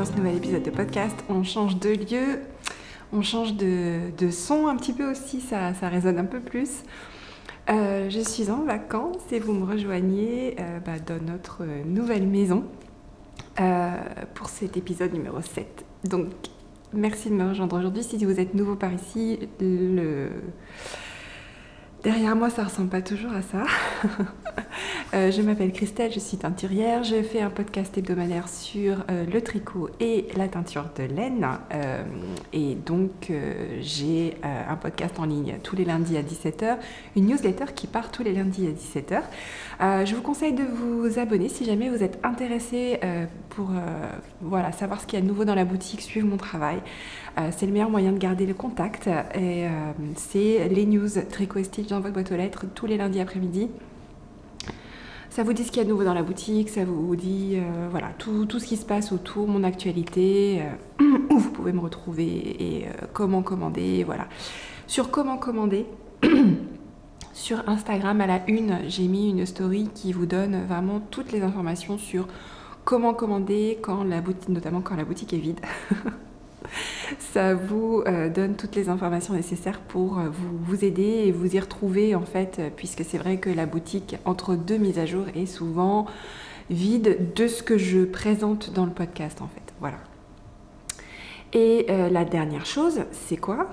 dans ce nouvel épisode de podcast. On change de lieu, on change de son un petit peu aussi, ça résonne un peu plus. Je suis en vacances et vous me rejoignez dans notre nouvelle maison pour cet épisode numéro 7. Donc, merci de me rejoindre aujourd'hui. Si vous êtes nouveau par ici, derrière moi, ça ressemble pas toujours à ça. Je m'appelle Christelle, je suis teinturière. Je fais un podcast hebdomadaire sur le tricot et la teinture de laine. Et donc, j'ai un podcast en ligne tous les lundis à 17h, une newsletter qui part tous les lundis à 17h. Je vous conseille de vous abonner si jamais vous êtes intéressé pour savoir ce qu'il y a de nouveau dans la boutique, suivre mon travail. C'est le meilleur moyen de garder le contact. Et c'est les news Tricot et Stitch dans votre boîte aux lettres tous les lundis après-midi. Ça vous dit ce qu'il y a de nouveau dans la boutique, ça vous dit tout ce qui se passe autour, mon actualité, où vous pouvez me retrouver et comment commander, voilà. Sur comment commander, sur Instagram à la une, j'ai mis une story qui vous donne vraiment toutes les informations sur comment commander notamment quand la boutique est vide. Ça vous donne toutes les informations nécessaires pour vous aider et vous y retrouver en fait, puisque c'est vrai que la boutique entre deux mises à jour est souvent vide de ce que je présente dans le podcast en fait. Voilà. Et la dernière chose, c'est quoi ?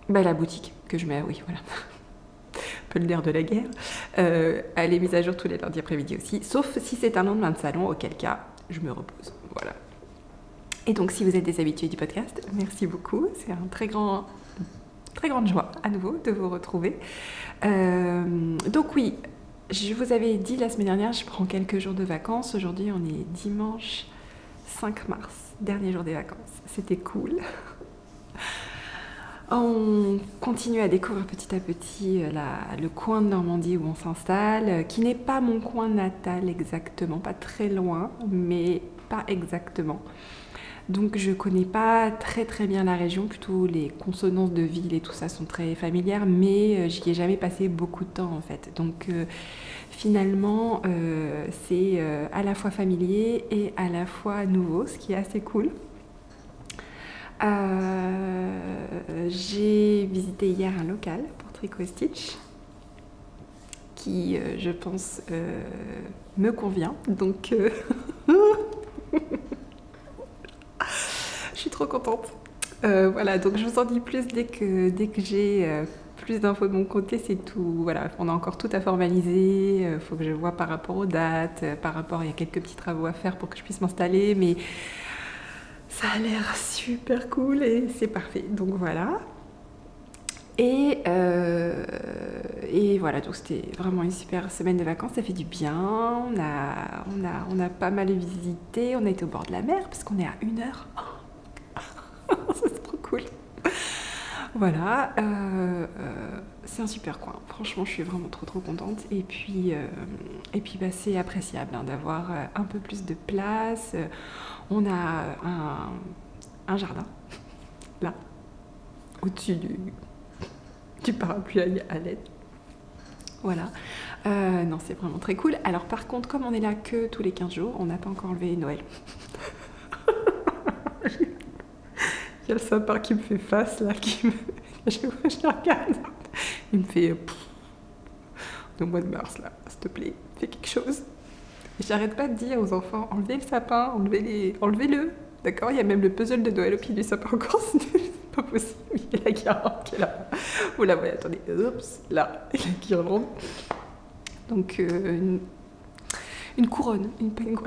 La boutique que je mets, oui voilà. Un peu le nerf de la guerre. Elle est mise à jour tous les lundis après-midi aussi, sauf si c'est un lendemain de salon, auquel cas je me repose. Voilà. Et donc, si vous êtes des habitués du podcast, merci beaucoup. C'est un très grande joie à nouveau de vous retrouver. Donc oui, je vous avais dit la semaine dernière, je prends quelques jours de vacances. Aujourd'hui, on est dimanche 5 mars, dernier jour des vacances. C'était cool. On continue à découvrir petit à petit le coin de Normandie où on s'installe, qui n'est pas mon coin natal exactement, pas très loin, mais pas exactement. Donc je connais pas très très bien la région, plutôt les consonances de ville et tout ça sont très familières, mais j'y ai jamais passé beaucoup de temps en fait. Donc finalement c'est à la fois familier et à la fois nouveau, ce qui est assez cool. J'ai visité hier un local pour Tricot et Stitch qui je pense me convient, donc je suis trop contente. Voilà, donc je vous en dis plus dès que j'ai plus d'infos de mon côté, c'est tout. Voilà, on a encore tout à formaliser. Faut que je vois par rapport aux dates, il y a quelques petits travaux à faire pour que je puisse m'installer, mais ça a l'air super cool et c'est parfait. Donc voilà. Et voilà, donc c'était vraiment une super semaine de vacances, ça fait du bien. On a pas mal visité, on a été au bord de la mer parce qu'on est à 1 heure. C'est trop cool. Voilà, c'est un super coin. Franchement, je suis vraiment trop contente. Et puis c'est appréciable d'avoir un peu plus de place. On a un jardin là, au-dessus du parapluie à LED. Voilà. Non, c'est vraiment très cool. Alors par contre, comme on est là que tous les 15 jours, on n'a pas encore enlevé Noël. Il y a le sapin qui me fait face là, je le regarde. Il me fait au mois de mars là, s'il te plaît, fais quelque chose. Et j'arrête pas de dire aux enfants, enlevez le sapin, enlevez-le. D'accord, il y a même le puzzle de Noël au pied du sapin encore, c'est pas possible. Il y a la guirlande qui est là. Vous la voyez, attendez, oups, là, la guirlande. Donc une couronne, pas une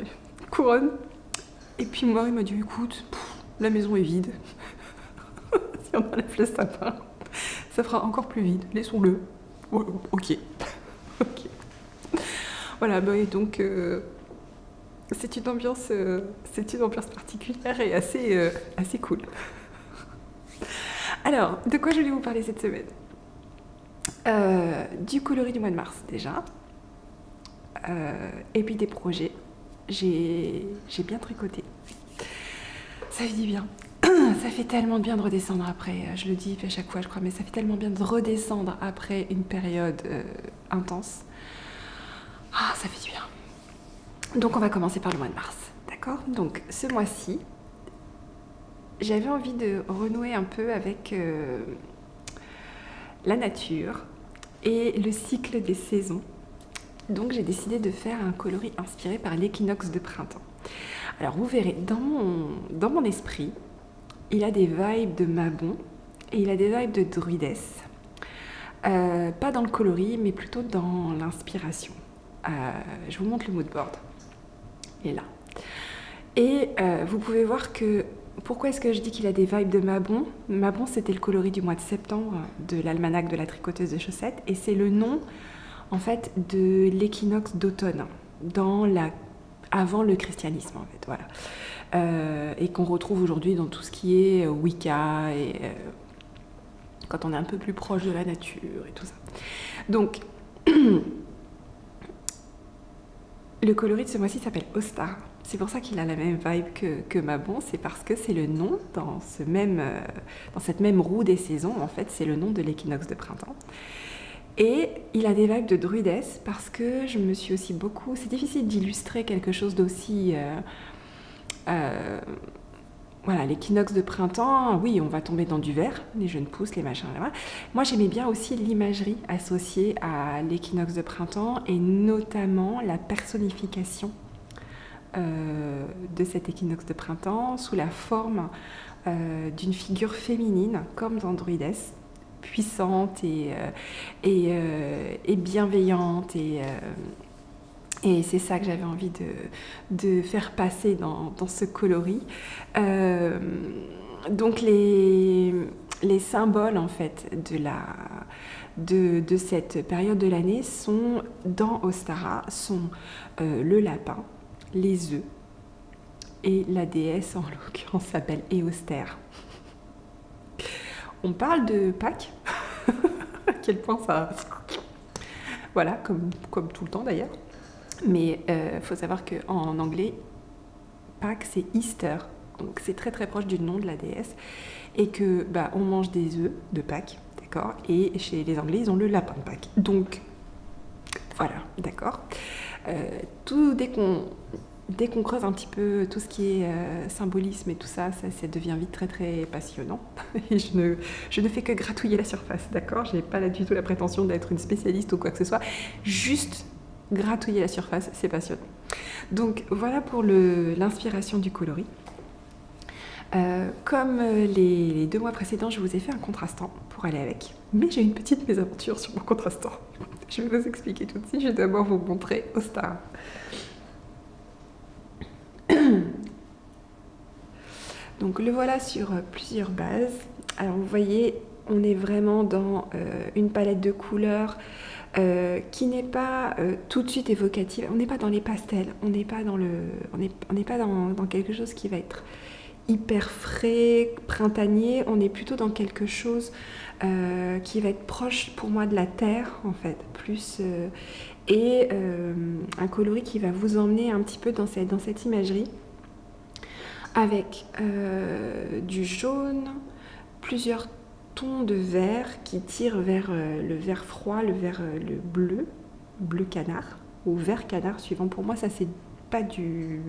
couronne. Et puis moi, il m'a dit, écoute, la maison est vide. Si on enlève le sapin, ça fera encore plus vide. Laissons-le. Oh, ok. Voilà, et donc c'est une ambiance particulière et assez cool. Alors, de quoi je voulais vous parler cette semaine ? Du coloris du mois de mars déjà. Et puis des projets. J'ai bien tricoté. Ça fait du bien. Ça fait tellement bien de redescendre après, je le dis à chaque fois je crois, mais ça fait tellement bien de redescendre après une période intense. Ah, ça fait du bien. Donc on va commencer par le mois de mars, d'accord ? D'accord? Donc ce mois-ci, j'avais envie de renouer un peu avec la nature et le cycle des saisons. Donc j'ai décidé de faire un coloris inspiré par l'équinoxe de printemps. Alors vous verrez, dans mon esprit, il a des vibes de Mabon et il a des vibes de Druidess. Pas dans le coloris, mais plutôt dans l'inspiration. Je vous montre le mood board. Il est là. Et vous pouvez voir que... Pourquoi est-ce que je dis qu'il a des vibes de Mabon? Mabon, c'était le coloris du mois de septembre de l'almanach de la tricoteuse de chaussettes. Et c'est le nom, en fait, de l'équinoxe d'automne, avant le christianisme, en fait. Voilà. Et qu'on retrouve aujourd'hui dans tout ce qui est Wicca, et quand on est un peu plus proche de la nature et tout ça. Donc... Le coloris de ce mois-ci s'appelle Ostar. C'est pour ça qu'il a la même vibe que Mabon, c'est parce que c'est le nom, dans cette même roue des saisons, en fait, c'est le nom de l'équinoxe de printemps. Et il a des vibes de druidesse parce que je me suis aussi beaucoup... C'est difficile d'illustrer quelque chose d'aussi... voilà, l'équinoxe de printemps, oui, on va tomber dans du vert, les jeunes pousses, les machins, là. Moi, j'aimais bien aussi l'imagerie associée à l'équinoxe de printemps et notamment la personnification de cet équinoxe de printemps sous la forme d'une figure féminine, comme dans Druidess, puissante et bienveillante et c'est ça que j'avais envie de faire passer dans ce coloris. Donc les symboles en fait de cette période de l'année sont dans Ostara sont le lapin, les œufs et la déesse en l'occurrence s'appelle Éostère. On parle de Pâques, à quel point ça... Voilà, comme tout le temps d'ailleurs. Mais faut savoir qu'en anglais, Pâques c'est Easter, donc c'est très très proche du nom de la déesse, et que on mange des œufs de Pâques, d'accord, et chez les Anglais ils ont le lapin de Pâques. Donc voilà, d'accord. Dès qu'on creuse un petit peu tout ce qui est symbolisme et tout ça, ça devient vite très très passionnant. Et je ne fais que gratouiller la surface, d'accord. Je n'ai pas du tout la prétention d'être une spécialiste ou quoi que ce soit, juste gratouiller la surface, c'est passionnant. Donc voilà pour l'inspiration du coloris. Comme les 2 mois précédents, je vous ai fait un contrastant pour aller avec. Mais j'ai une petite mésaventure sur mon contrastant. Je vais vous expliquer tout de suite. Je vais d'abord vous montrer Ostara. Donc le voilà sur plusieurs bases. Alors vous voyez, on est vraiment dans une palette de couleurs qui n'est pas tout de suite évocative. On n'est pas dans les pastels, on n'est pas dans quelque chose qui va être hyper frais, printanier. On est plutôt dans quelque chose qui va être proche pour moi de la terre en fait, plus et un coloris qui va vous emmener un petit peu dans cette imagerie avec du jaune, plusieurs tons de vert qui tirent vers le vert froid, le bleu canard, ou vert canard suivant. Pour moi, ça c'est pas du...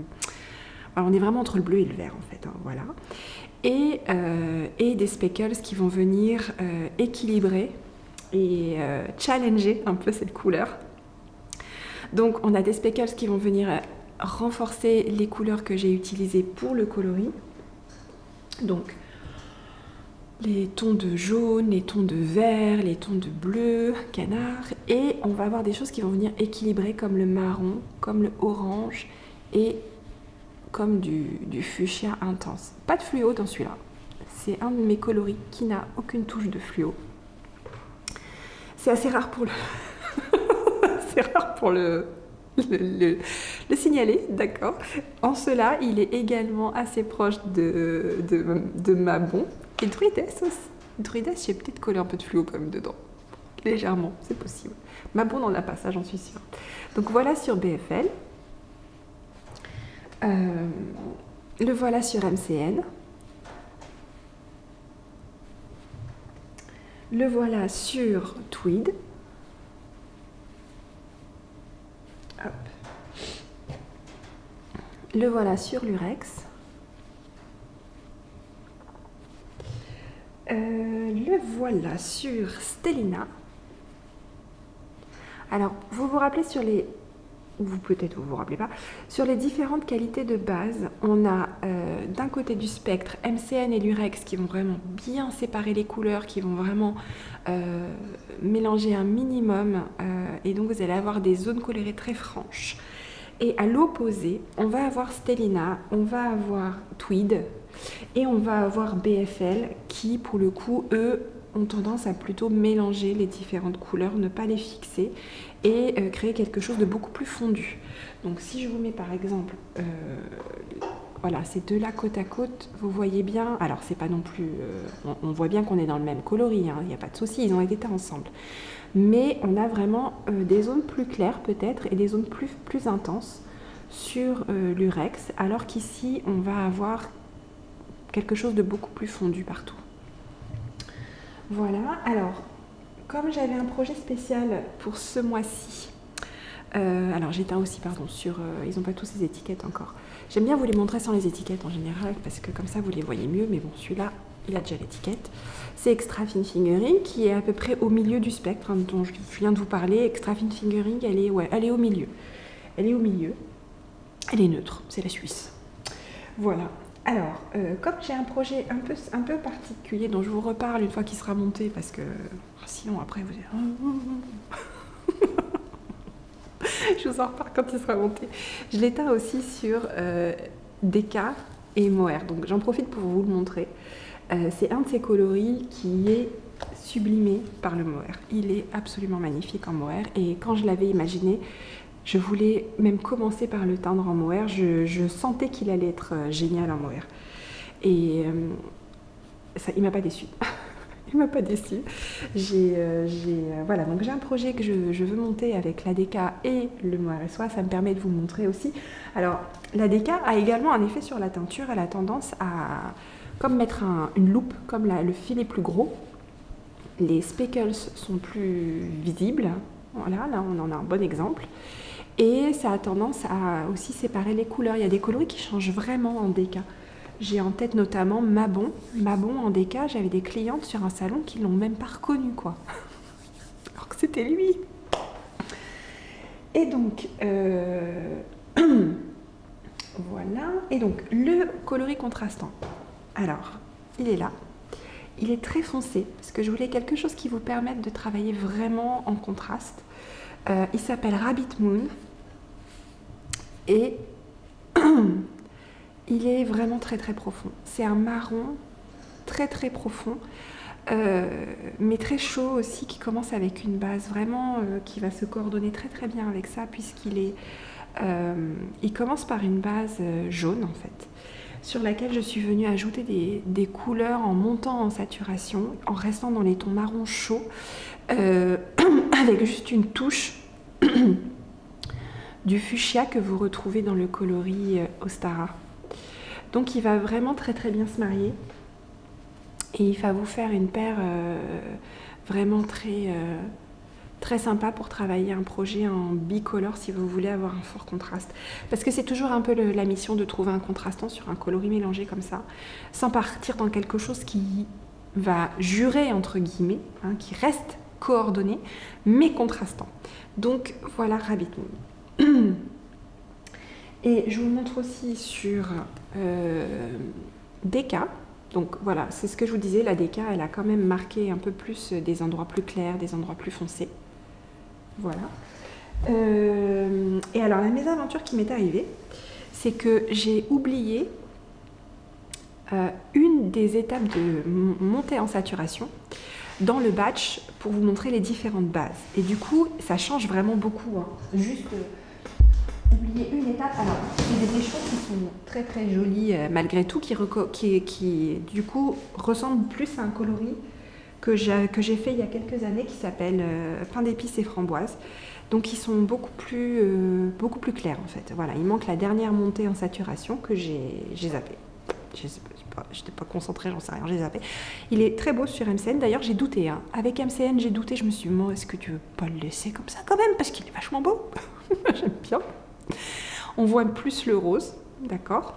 Alors, on est vraiment entre le bleu et le vert en fait, hein, voilà. Et des speckles qui vont venir équilibrer et challenger un peu cette couleur. Donc on a des speckles qui vont venir renforcer les couleurs que j'ai utilisées pour le coloris. Donc les tons de jaune, les tons de vert, les tons de bleu, canard. Et on va avoir des choses qui vont venir équilibrer comme le marron, comme le orange et comme du fuchsia intense. Pas de fluo dans celui-là. C'est un de mes coloris qui n'a aucune touche de fluo. C'est assez rare pour le... C'est rare pour le signaler, d'accord. En cela, il est également assez proche de Mabon et Druidess aussi. Druidess, j'ai peut-être collé un peu de fluo quand même dedans. Légèrement, c'est possible. Mabon n'en a pas, ça j'en suis sûre. Donc voilà sur BFL. Le voilà sur MCN. Le voilà sur Tweed. Hop. Le voilà sur l'Urex. Le voilà sur Stellina. Alors, vous vous rappelez sur les... ou peut-être vous vous rappelez pas, sur les différentes qualités de base, on a d'un côté du spectre MCN et l'Urex qui vont vraiment bien séparer les couleurs, qui vont vraiment mélanger un minimum, et donc vous allez avoir des zones colorées très franches. Et à l'opposé, on va avoir Stellina, on va avoir Tweed et on va avoir BFL qui, pour le coup, eux, ont tendance à plutôt mélanger les différentes couleurs, ne pas les fixer et créer quelque chose de beaucoup plus fondu. Donc si je vous mets par exemple, voilà, ces deux-là côte à côte, vous voyez bien, alors c'est pas non plus, on voit bien qu'on est dans le même coloris, hein, il n'y a pas de souci, ils ont été ensemble. Mais on a vraiment des zones plus claires peut-être et des zones plus intenses sur l'Urex, alors qu'ici on va avoir quelque chose de beaucoup plus fondu partout. Voilà, alors comme j'avais un projet spécial pour ce mois-ci, alors j'éteins aussi, pardon, sur, ils n'ont pas tous ces étiquettes encore. J'aime bien vous les montrer sans les étiquettes en général, parce que comme ça vous les voyez mieux, mais bon, celui-là, il a déjà l'étiquette. C'est Extra Fine Fingering, qui est à peu près au milieu du spectre, hein, dont je viens de vous parler. Extra Fine Fingering, elle est au milieu. Elle est au milieu. Elle est neutre, c'est la Suisse. Voilà. Alors, comme j'ai un projet un peu particulier dont je vous reparle une fois qu'il sera monté, parce que sinon après vous allez... je vous en reparle quand il sera monté. Je l'éteins aussi sur DK et Mohair, donc j'en profite pour vous le montrer. C'est un de ces coloris qui est sublimé par le Mohair. Il est absolument magnifique en Mohair, et quand je l'avais imaginé, je voulais même commencer par le teindre en Mohair. Je sentais qu'il allait être génial en Mohair. Et ça, il m'a pas déçu. Il m'a pas déçu. Voilà, donc j'ai un projet que je veux monter avec l'ADK et le Mohair Soie. Ça me permet de vous montrer aussi. Alors, l'ADK a également un effet sur la teinture. Elle a tendance à, comme mettre une loupe, comme le fil est plus gros, les speckles sont plus visibles. Voilà, là on en a un bon exemple. Et ça a tendance à aussi séparer les couleurs. Il y a des coloris qui changent vraiment en DK. J'ai en tête notamment Mabon. Mabon en DK, j'avais des clientes sur un salon qui l'ont même pas reconnu, quoi. Alors que c'était lui. Et donc, voilà. Et donc, le coloris contrastant. Alors, il est là. Il est très foncé, parce que je voulais quelque chose qui vous permette de travailler vraiment en contraste. Il s'appelle Rabbit Moon. Et il est vraiment très très profond. C'est un marron très très profond, mais très chaud aussi, qui commence avec une base vraiment qui va se coordonner très très bien avec ça, puisqu'il est, il commence par une base jaune en fait, sur laquelle je suis venue ajouter des couleurs en montant en saturation, en restant dans les tons marron chauds, avec juste une touche du fuchsia que vous retrouvez dans le coloris Ostara. Donc il va vraiment très très bien se marier, et il va vous faire une paire vraiment très sympa pour travailler un projet en bicolore si vous voulez avoir un fort contraste. Parce que c'est toujours un peu la mission de trouver un contrastant sur un coloris mélangé comme ça, sans partir dans quelque chose qui va jurer entre guillemets, hein, qui reste coordonné mais contrastant. Donc voilà Rabbit Moon. Et je vous montre aussi sur DK. Donc voilà, c'est ce que je vous disais, la DK, elle a quand même marqué un peu plus des endroits plus clairs, des endroits plus foncés. Voilà. Et alors, la mésaventure qui m'est arrivée, c'est que j'ai oublié une des étapes de montée en saturation dans le batch pour vous montrer les différentes bases. Et du coup, ça change vraiment beaucoup, hein. Juste... oublier une étape. Alors, c'est des échos qui sont très très jolis malgré tout, qui du coup ressemblent plus à un coloris que j'ai fait il y a quelques années, qui s'appelle pain d'épices et framboise. Donc ils sont beaucoup plus clairs en fait. Voilà, il manque la dernière montée en saturation que j'ai zappé. Je n'étais pas concentrée, j'en sais rien, j'ai zappé. Il est très beau sur MCN, d'ailleurs j'ai douté. Hein. Avec MCN j'ai douté, je me suis dit, est-ce que tu veux pas le laisser comme ça quand même, parce qu'il est vachement beau. J'aime bien. On voit plus le rose, d'accord.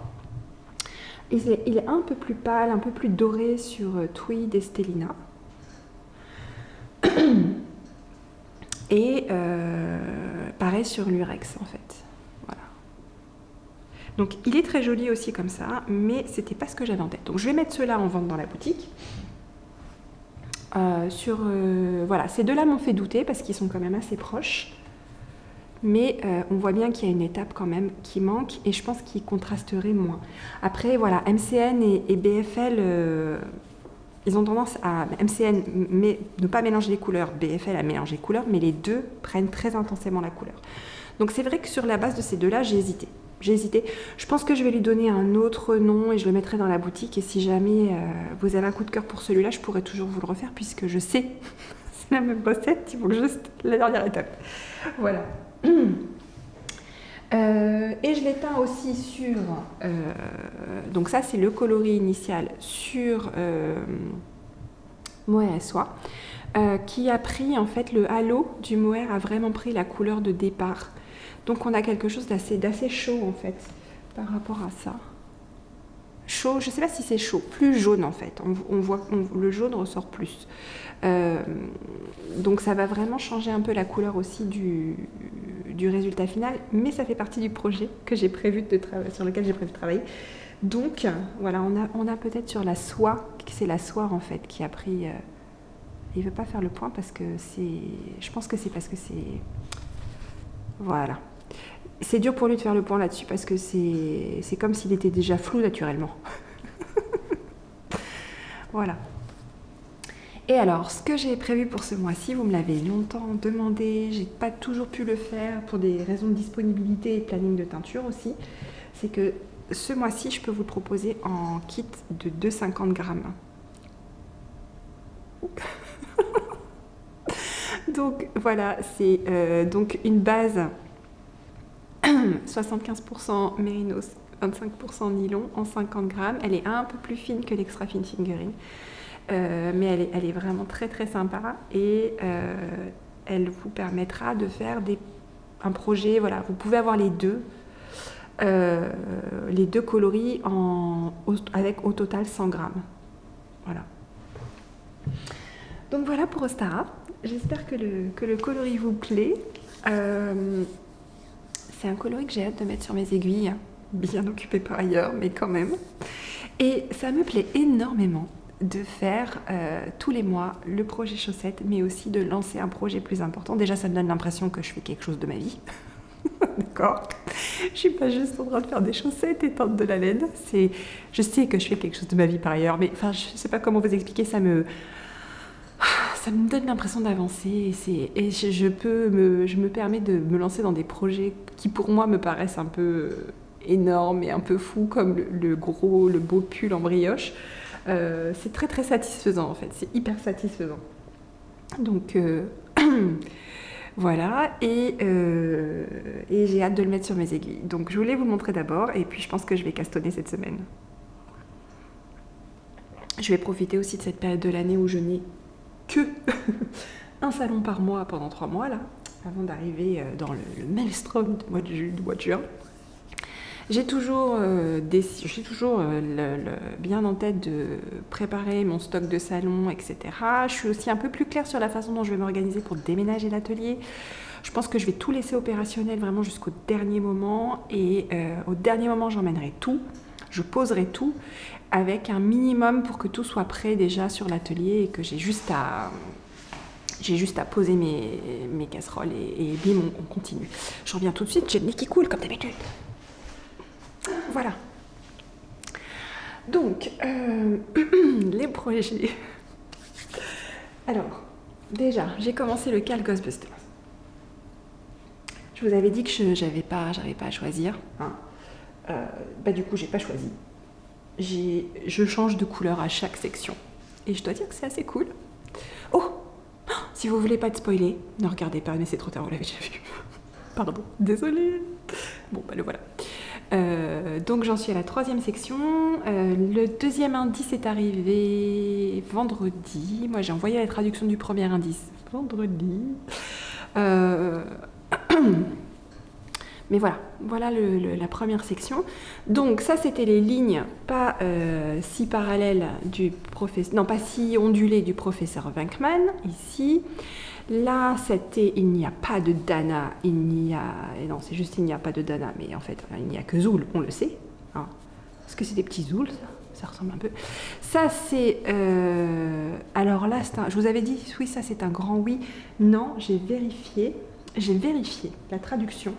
Il est un peu plus pâle, un peu plus doré sur Tweed et Stellina. Et pareil sur Lurex en fait. Voilà. Donc il est très joli aussi comme ça, mais c'était pas ce que j'avais en tête. Donc je vais mettre ceux-là en vente dans la boutique. Voilà, ces deux-là m'ont fait douter parce qu'ils sont quand même assez proches. Mais on voit bien qu'il y a une étape quand même qui manque et je pense qu'ils contrasteraient moins. Après, voilà, MCN et BFL, ils ont tendance à, MCN, ne pas mélanger les couleurs, BFL à mélanger les couleurs, mais les deux prennent très intensément la couleur. Donc c'est vrai que sur la base de ces deux-là, j'ai hésité. Je pense que je vais lui donner un autre nom et je le mettrai dans la boutique. Et si jamais vous avez un coup de cœur pour celui-là, je pourrais toujours vous le refaire puisque je sais, c'est la même recette, il faut juste la dernière étape. Voilà. Et je l'ai peint aussi sur, donc ça c'est le coloris initial sur mohair à soie, qui a pris en fait le halo du mohair a vraiment pris la couleur de départ. Donc on a quelque chose d'assez chaud en fait par rapport à ça. Chaud, je ne sais pas si c'est chaud, plus jaune en fait. On voit le jaune ressort plus. Donc ça va vraiment changer un peu la couleur aussi du résultat final, mais ça fait partie du projet que j'ai prévu sur lequel j'ai prévu de travailler. Donc voilà, on a peut-être sur la soie, c'est la soie en fait qui a pris. Il veut pas faire le point parce que c'est. Je pense que c'est parce que c'est. Voilà. C'est dur pour lui de faire le point là-dessus parce que c'est comme s'il était déjà flou naturellement. Voilà. Et alors, ce que j'ai prévu pour ce mois-ci, vous me l'avez longtemps demandé, j'ai pas toujours pu le faire pour des raisons de disponibilité et planning de teinture aussi, c'est que ce mois-ci, je peux vous le proposer en kit de 250 grammes. Donc voilà, c'est donc une base 75% mérinos, 25% nylon en 50 grammes. Elle est un peu plus fine que l'extra fine fingering, mais elle est vraiment très très sympa et elle vous permettra de faire un projet. Voilà, vous pouvez avoir les deux coloris avec au total 100 grammes. Voilà. Donc voilà pour Ostara. J'espère que le coloris vous plaît. C'est un coloris que j'ai hâte de mettre sur mes aiguilles, bien occupée par ailleurs, mais quand même. Et ça me plaît énormément de faire tous les mois le projet chaussette, mais aussi de lancer un projet plus important. Déjà, ça me donne l'impression que je fais quelque chose de ma vie. D'accord. Je suis pas juste en train de faire des chaussettes et teindre de la laine. Je sais que je fais quelque chose de ma vie par ailleurs, mais enfin, je sais pas comment vous expliquer, ça me donne l'impression d'avancer et je me permets de me lancer dans des projets qui pour moi me paraissent un peu énormes et un peu fous, comme le beau pull en brioche. C'est très très satisfaisant en fait, c'est hyper satisfaisant. Donc voilà, et j'ai hâte de le mettre sur mes aiguilles. Donc je voulais vous le montrer d'abord et puis je pense que je vais castonner cette semaine. Je vais profiter aussi de cette période de l'année où je n'ai que un salon par mois pendant 3 mois là, avant d'arriver dans le maelstrom du mois de juin. J'ai toujours, bien en tête de préparer mon stock de salon, etc. Je suis aussi un peu plus claire sur la façon dont je vais m'organiser pour déménager l'atelier. Je pense que je vais tout laisser opérationnel vraiment jusqu'au dernier moment. Et au dernier moment, j'emmènerai tout. Je poserai tout avec un minimum pour que tout soit prêt déjà sur l'atelier et que j'ai juste à poser mes casseroles et bim, on continue. Je reviens tout de suite, j'ai le nez qui coule comme d'habitude. Voilà. Donc, les projets. Alors, déjà, j'ai commencé le cal Ghostbusters. Je vous avais dit que j'arrivais pas à choisir. Hein. Du coup, j'ai pas choisi. Je change de couleur à chaque section. Et je dois dire que c'est assez cool. Oh! Si vous voulez pas être spoilé, ne regardez pas, mais c'est trop tard, vous l'avez déjà vu. Pardon, désolée. Bon, le voilà. Donc j'en suis à la 3e section. Le 2e indice est arrivé vendredi. Moi j'ai envoyé la traduction du premier indice vendredi. Mais voilà, voilà la première section. Donc ça, c'était les lignes pas si parallèles du professeur, non pas si ondulées du professeur Venkman, ici. Là, c'était il n'y a pas de Dana, il n'y a... Non, c'est juste il n'y a pas de Dana, mais en fait, il n'y a que Zoul, on le sait. Hein. Parce que c'est des petits Zouls, ça ressemble un peu. Ça, c'est... Alors là, je vous avais dit, oui, ça, c'est un grand oui. Non, j'ai vérifié la traduction.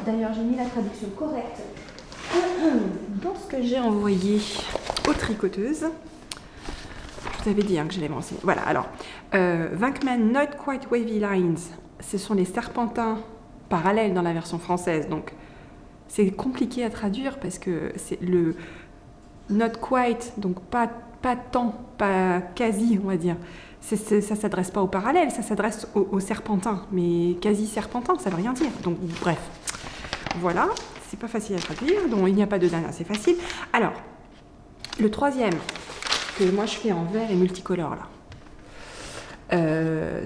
D'ailleurs, j'ai mis la traduction correcte dans ce que j'ai envoyé aux tricoteuses. Je vous avais dit que je l'ai mentionné. Voilà, alors, Venkman Not Quite Wavy Lines, ce sont les serpentins parallèles dans la version française. Donc, c'est compliqué à traduire parce que c'est le Not Quite, donc pas tant, pas quasi, on va dire. Ça ne s'adresse pas aux parallèles, ça s'adresse aux serpentins. Mais quasi serpentin, ça ne veut rien dire. Donc, bref. Voilà, c'est pas facile à traduire, donc il n'y a pas de Dana, c'est facile. Alors, le troisième, que moi je fais en vert et multicolore là,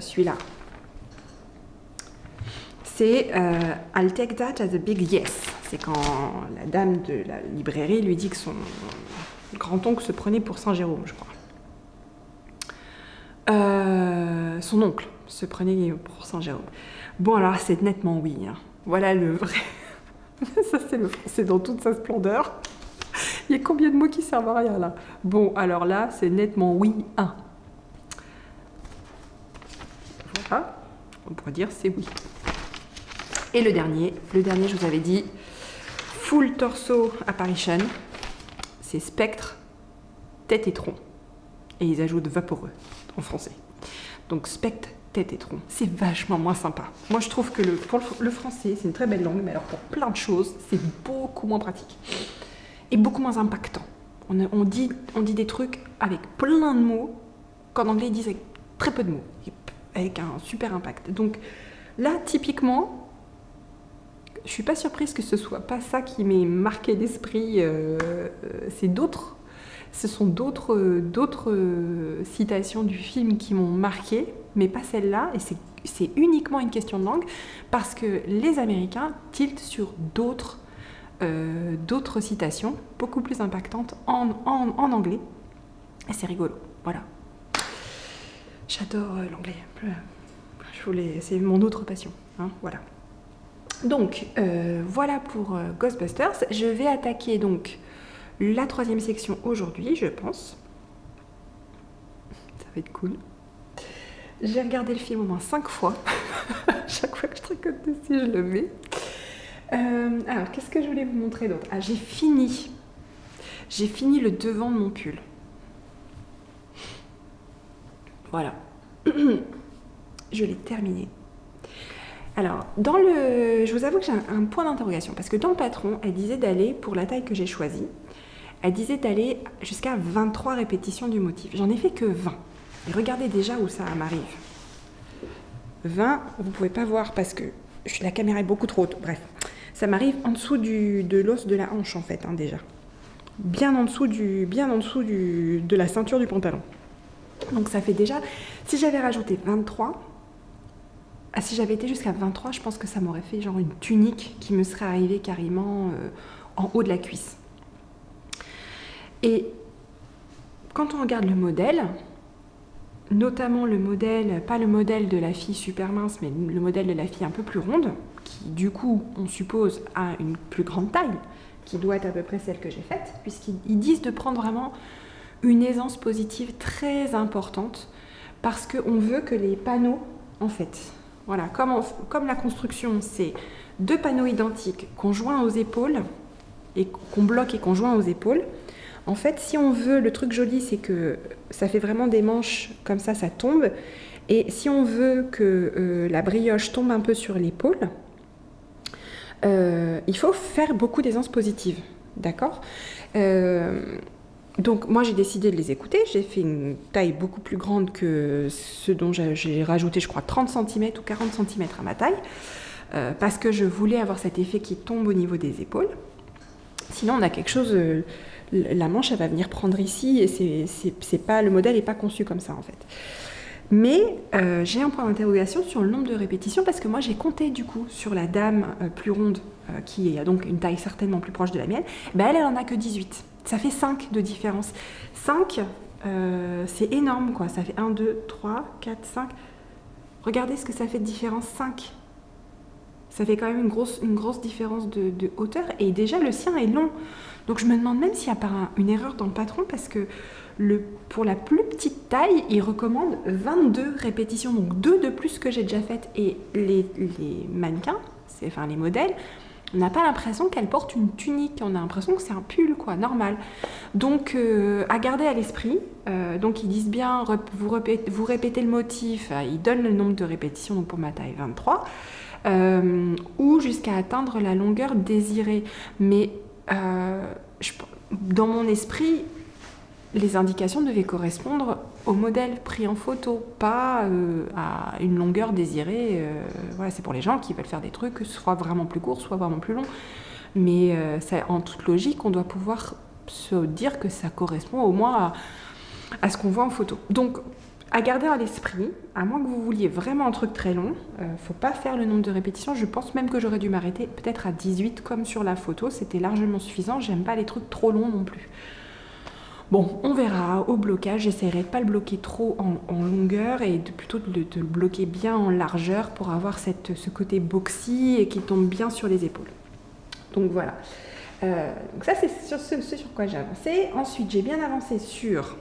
celui-là, c'est I'll take that as a big yes. C'est quand la dame de la librairie lui dit que son grand-oncle se prenait pour Saint-Jérôme, je crois. Son oncle se prenait pour Saint-Jérôme. Bon, alors c'est nettement oui. Hein. Voilà le vrai. Ça, c'est le français dans toute sa splendeur. Il y a combien de mots qui servent à rien, là? Bon, alors là, c'est nettement oui, 1. Voilà. On pourrait dire c'est oui. Et le dernier, je vous avais dit, Full Torso Apparition, c'est spectre, tête et tronc. Et ils ajoutent vaporeux en français. Donc spectre, tête et tronc. C'est vachement moins sympa. Moi, je trouve que pour le français, c'est une très belle langue, mais alors pour plein de choses, c'est beaucoup moins pratique. Et beaucoup moins impactant. On dit des trucs avec plein de mots, qu'en anglais, ils disent avec très peu de mots, avec un super impact. Donc là, typiquement, je suis pas surprise que ce soit pas ça qui m'ait marqué d'esprit. Ce sont d'autres citations du film qui m'ont marqué, mais pas celle-là, et c'est uniquement une question de langue, parce que les Américains tiltent sur d'autres citations, beaucoup plus impactantes en anglais, et c'est rigolo, voilà. J'adore l'anglais, c'est mon autre passion, hein, voilà. Donc, voilà pour Ghostbusters. Je vais attaquer donc la troisième section aujourd'hui, je pense. Ça va être cool. J'ai regardé le film au moins 5 fois. Chaque fois que je tricote dessus, je le mets. Alors, qu'est-ce que je voulais vous montrer d'autre? Ah, j'ai fini le devant de mon pull. Voilà. Je l'ai terminé. Alors, je vous avoue que j'ai un point d'interrogation, parce que dans le patron, elle disait d'aller, pour la taille que j'ai choisie, elle disait d'aller jusqu'à 23 répétitions du motif. J'en ai fait que 20. Et regardez déjà où ça m'arrive. 20, vous ne pouvez pas voir parce que la caméra est beaucoup trop haute. Bref, ça m'arrive en dessous de l'os de la hanche, en fait, hein, déjà. Bien en dessous de la ceinture du pantalon. Donc ça fait déjà... Si j'avais rajouté 23... si j'avais été jusqu'à 23, je pense que ça m'aurait fait genre une tunique qui me serait arrivée carrément en haut de la cuisse. Et quand on regarde le modèle, notamment le modèle, pas le modèle de la fille super mince, mais le modèle de la fille un peu plus ronde, qui du coup, on suppose, a une plus grande taille, qui doit être à peu près celle que j'ai faite, puisqu'ils disent de prendre vraiment une aisance positive très importante, parce qu'on veut que les panneaux, en fait... Voilà, comme la construction, c'est 2 panneaux identiques qu'on joint aux épaules, et qu'on bloque et qu'on joint aux épaules. En fait, si on veut, le truc joli, c'est que ça fait vraiment des manches, comme ça tombe. Et si on veut que la brioche tombe un peu sur l'épaule, il faut faire beaucoup d'aisance positive, d'accord ? Donc moi j'ai décidé de les écouter, j'ai fait une taille beaucoup plus grande que ce dont j'ai rajouté je crois 30 cm ou 40 cm à ma taille, parce que je voulais avoir cet effet qui tombe au niveau des épaules. Sinon on a quelque chose, la manche elle va venir prendre ici et c'est pas, le modèle n'est pas conçu comme ça en fait. Mais j'ai un point d'interrogation sur le nombre de répétitions parce que moi j'ai compté du coup sur la dame plus ronde qui a donc une taille certainement plus proche de la mienne. Ben, elle en a que 18. Ça fait 5 de différence. 5, c'est énorme quoi. Ça fait 1, 2, 3, 4, 5. Regardez ce que ça fait de différence, 5. Ça fait quand même une grosse différence de hauteur. Et déjà, le sien est long. Donc je me demande même s'il n'y a pas une erreur dans le patron parce que pour la plus petite taille, il recommande 22 répétitions. Donc 2 de plus que j'ai déjà faites. Et les mannequins, enfin les modèles, on n'a pas l'impression qu'elle porte une tunique. On a l'impression que c'est un pull, quoi, normal. Donc à garder à l'esprit. Donc ils disent bien, vous répétez le motif. Ils donnent le nombre de répétitions, donc pour ma taille 23. Ou jusqu'à atteindre la longueur désirée. Mais dans mon esprit, les indications devaient correspondre au modèle pris en photo, pas à une longueur désirée. Voilà, c'est pour les gens qui veulent faire des trucs soit vraiment plus courts, soit vraiment plus longs. Mais en toute logique, on doit pouvoir se dire que ça correspond au moins à ce qu'on voit en photo. Donc, à garder à l'esprit, à moins que vous vouliez vraiment un truc très long, faut pas faire le nombre de répétitions. Je pense même que j'aurais dû m'arrêter peut-être à 18 comme sur la photo, c'était largement suffisant. J'aime pas les trucs trop longs non plus. Bon, on verra au blocage, j'essaierai de pas le bloquer trop en longueur et plutôt de le bloquer bien en largeur pour avoir ce côté boxy et qui tombe bien sur les épaules. Donc voilà. Donc ça c'est ce sur quoi j'ai avancé. Ensuite j'ai bien avancé sur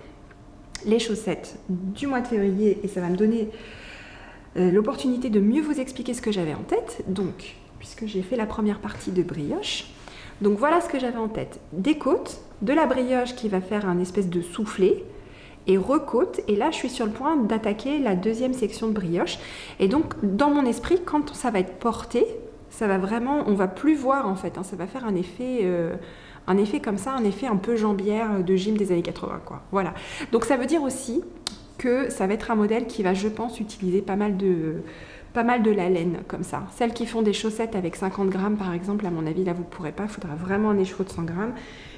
les chaussettes du mois de février et ça va me donner l'opportunité de mieux vous expliquer ce que j'avais en tête. Donc, puisque j'ai fait la première partie de brioche, donc voilà ce que j'avais en tête. Des côtes, de la brioche qui va faire un espèce de soufflé et recôte. Et là, je suis sur le point d'attaquer la deuxième section de brioche. Et donc, dans mon esprit, quand ça va être porté, ça va vraiment, on va plus voir en fait. Hein, ça va faire un effet comme ça, un effet un peu jambière de gym des années 80, quoi. Voilà. Donc ça veut dire aussi que ça va être un modèle qui va, je pense, utiliser pas mal de la laine comme ça. Celles qui font des chaussettes avec 50 grammes, par exemple, à mon avis, là, vous ne pourrez pas. Il faudra vraiment un écheveau de 100 grammes,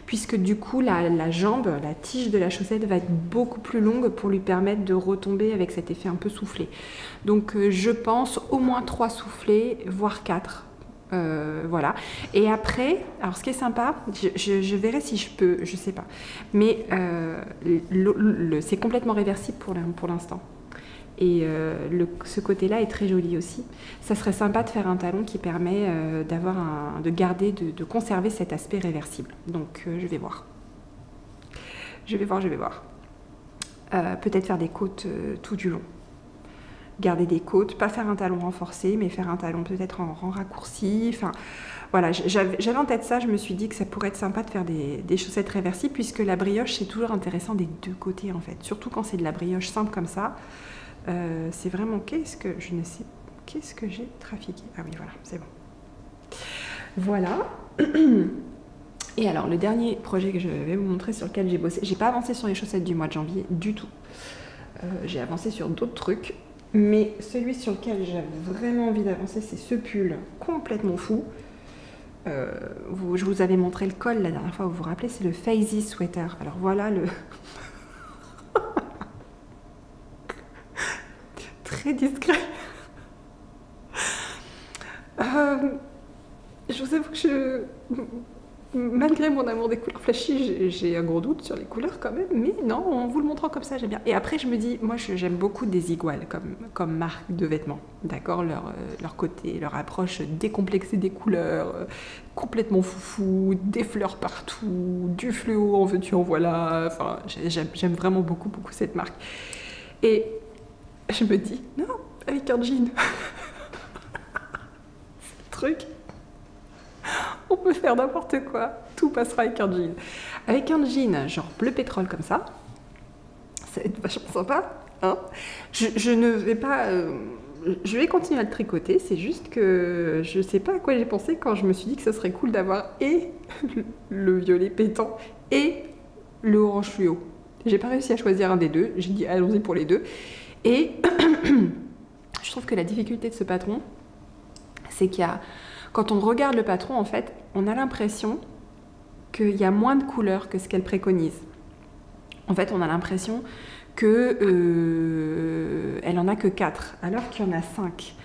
puisque du coup, la jambe, la tige de la chaussette va être beaucoup plus longue pour lui permettre de retomber avec cet effet un peu soufflé. Donc, je pense au moins 3 soufflets, voire 4. Voilà. Et après, alors ce qui est sympa, je verrai si je peux, je sais pas, mais c'est complètement réversible pour l'instant. Et ce côté-là est très joli aussi. Ça serait sympa de faire un talon qui permet de conserver cet aspect réversible. Donc je vais voir. Je vais voir. Peut-être faire des côtes tout du long. Garder des côtes, pas faire un talon renforcé, mais faire un talon peut-être en raccourci. Enfin, voilà, j'avais en tête ça, je me suis dit que ça pourrait être sympa de faire des chaussettes réversibles, puisque la brioche, c'est toujours intéressant des deux côtés, en fait. Surtout quand c'est de la brioche simple comme ça. C'est vraiment, qu'est-ce que j'ai trafiqué? Ah oui, voilà, c'est bon. Voilà. Et alors, le dernier projet que je vais vous montrer sur lequel j'ai bossé, j'ai pas avancé sur les chaussettes du mois de janvier du tout. J'ai avancé sur d'autres trucs. Mais celui sur lequel j'avais vraiment envie d'avancer, c'est ce pull complètement fou. Je vous avais montré le col la dernière fois, vous vous rappelez, c'est le Fazy Sweater. Alors voilà le... Très discret. Je vous avoue que malgré mon amour des couleurs flashy, j'ai un gros doute sur les couleurs quand même, mais non, en vous le montrant comme ça, j'aime bien. Et après, je me dis, moi, j'aime beaucoup Desigual comme marque de vêtements, d'accord, leur côté, leur approche décomplexée des couleurs, complètement foufou, des fleurs partout, du fluo, en veux-tu, en voilà. Enfin, j'aime vraiment beaucoup cette marque. Et je me dis, non, avec un jean, c'est le truc. On peut faire n'importe quoi, tout passera avec un jean. Avec un jean genre bleu pétrole comme ça, ça va être vachement sympa. Hein, je ne vais pas... je vais continuer à le tricoter, c'est juste que je sais pas à quoi j'ai pensé quand je me suis dit que ce serait cool d'avoir et le violet pétant et le orange fluo. J'ai pas réussi à choisir un des deux, j'ai dit allons-y pour les deux. Et je trouve que la difficulté de ce patron, c'est qu'il y a... Quand on regarde le patron, en fait, on a l'impression qu'il y a moins de couleurs que ce qu'elle préconise. En fait, on a l'impression que elle en a que 4, alors qu'il y en a 5.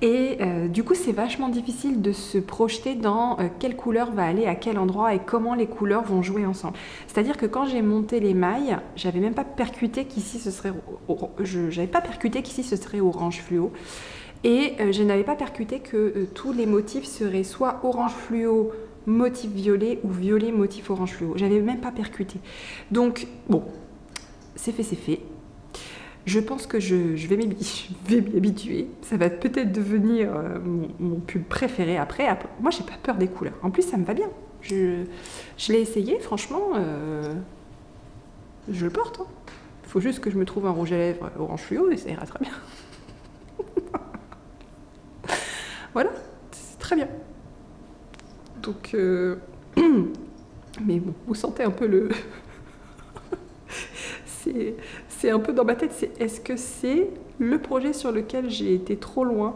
Et du coup, c'est vachement difficile de se projeter dans quelle couleur va aller à quel endroit et comment les couleurs vont jouer ensemble. C'est-à-dire que quand j'ai monté les mailles, j'avais même pas percuté qu'ici ce serait orange fluo. Et je n'avais pas percuté que tous les motifs seraient soit orange fluo, motif violet ou violet, motif orange fluo. J'avais même pas percuté. Donc, bon, c'est fait, c'est fait. Je pense que je vais m'y habituer. Ça va peut-être devenir mon pull préféré après. Moi, j'ai pas peur des couleurs. En plus, ça me va bien. Je l'ai essayé, franchement, je le porte. Il faut juste que je me trouve un rouge à lèvres orange fluo et ça ira très bien. Voilà, c'est très bien. Donc, mais bon, vous sentez un peu le... c'est un peu dans ma tête, est-ce que c'est le projet sur lequel j'ai été trop loin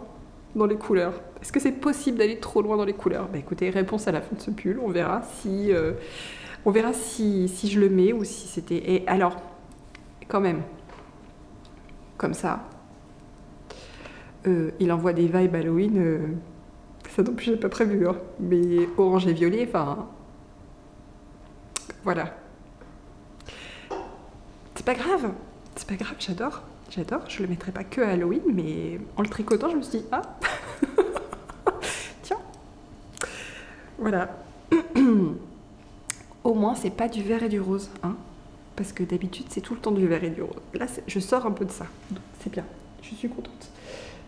dans les couleurs? Est-ce que c'est possible d'aller trop loin dans les couleurs? Bah écoutez, réponse à la fin de ce pull, on verra si je le mets ou si c'était... Et alors, quand même, comme ça, il envoie des vibes Halloween, ça non plus j'ai pas prévu, hein. Mais orange et violet, enfin... Voilà. C'est pas grave, j'adore, je le mettrai pas que à Halloween, mais en le tricotant, je me suis dit, ah, tiens, voilà. Au moins, c'est pas du vert et du rose, hein, parce que d'habitude, c'est tout le temps du vert et du rose. Là, je sors un peu de ça, donc c'est bien, je suis contente.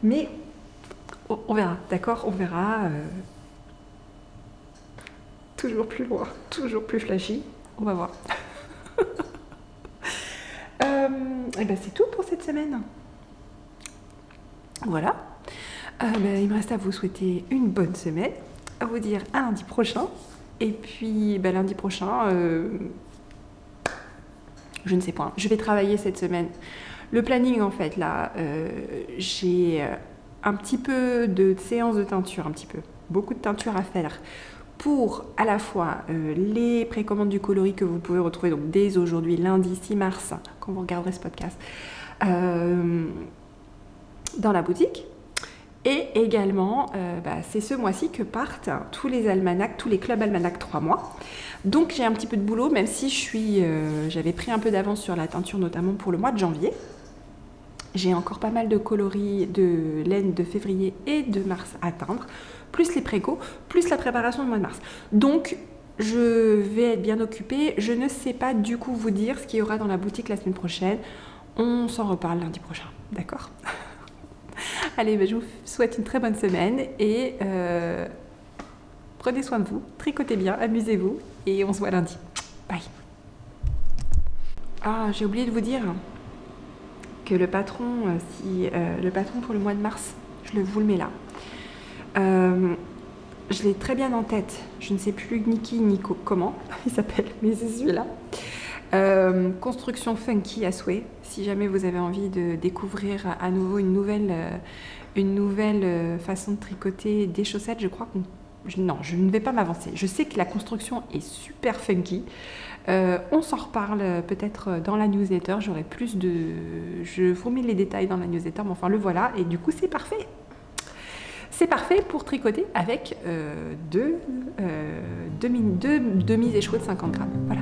Mais, on verra, d'accord, on verra. Toujours plus loin, toujours plus flashy, on va voir. Et ben c'est tout pour cette semaine. Voilà. Il me reste à vous souhaiter une bonne semaine, à vous dire à lundi prochain. Et puis lundi prochain, je ne sais pas. Je vais travailler cette semaine. Le planning en fait là, j'ai un petit peu de séance de teinture, beaucoup de teinture à faire. Pour à la fois les précommandes du coloris que vous pouvez retrouver donc dès aujourd'hui, lundi 6 mars, quand vous regarderez ce podcast, dans la boutique. Et également, c'est ce mois-ci que partent tous les almanachs, tous les clubs almanachs 3 mois. Donc j'ai un petit peu de boulot, même si j'avais pris un peu d'avance sur la teinture, notamment pour le mois de janvier. J'ai encore pas mal de coloris de laine de février et de mars à teindre, plus les précos, plus la préparation du mois de mars. Donc, je vais être bien occupée. Je ne sais pas du coup vous dire ce qu'il y aura dans la boutique la semaine prochaine. On s'en reparle lundi prochain, d'accord? Allez, je vous souhaite une très bonne semaine et prenez soin de vous, tricotez bien, amusez-vous et on se voit lundi. Bye. Ah, j'ai oublié de vous dire que le patron, le patron pour le mois de mars, je vous le mets là. Je l'ai très bien en tête. Je ne sais plus ni qui ni comment il s'appelle, mais c'est celui-là. Construction funky à souhait. Si jamais vous avez envie de découvrir à nouveau une nouvelle façon de tricoter des chaussettes, je crois non, je ne vais pas m'avancer. Je sais que la construction est super funky. On s'en reparle peut-être dans la newsletter. Je vous mets les détails dans la newsletter, mais enfin le voilà. Et du coup, c'est parfait. C'est parfait pour tricoter avec deux mises échouées de 50 grammes. Voilà.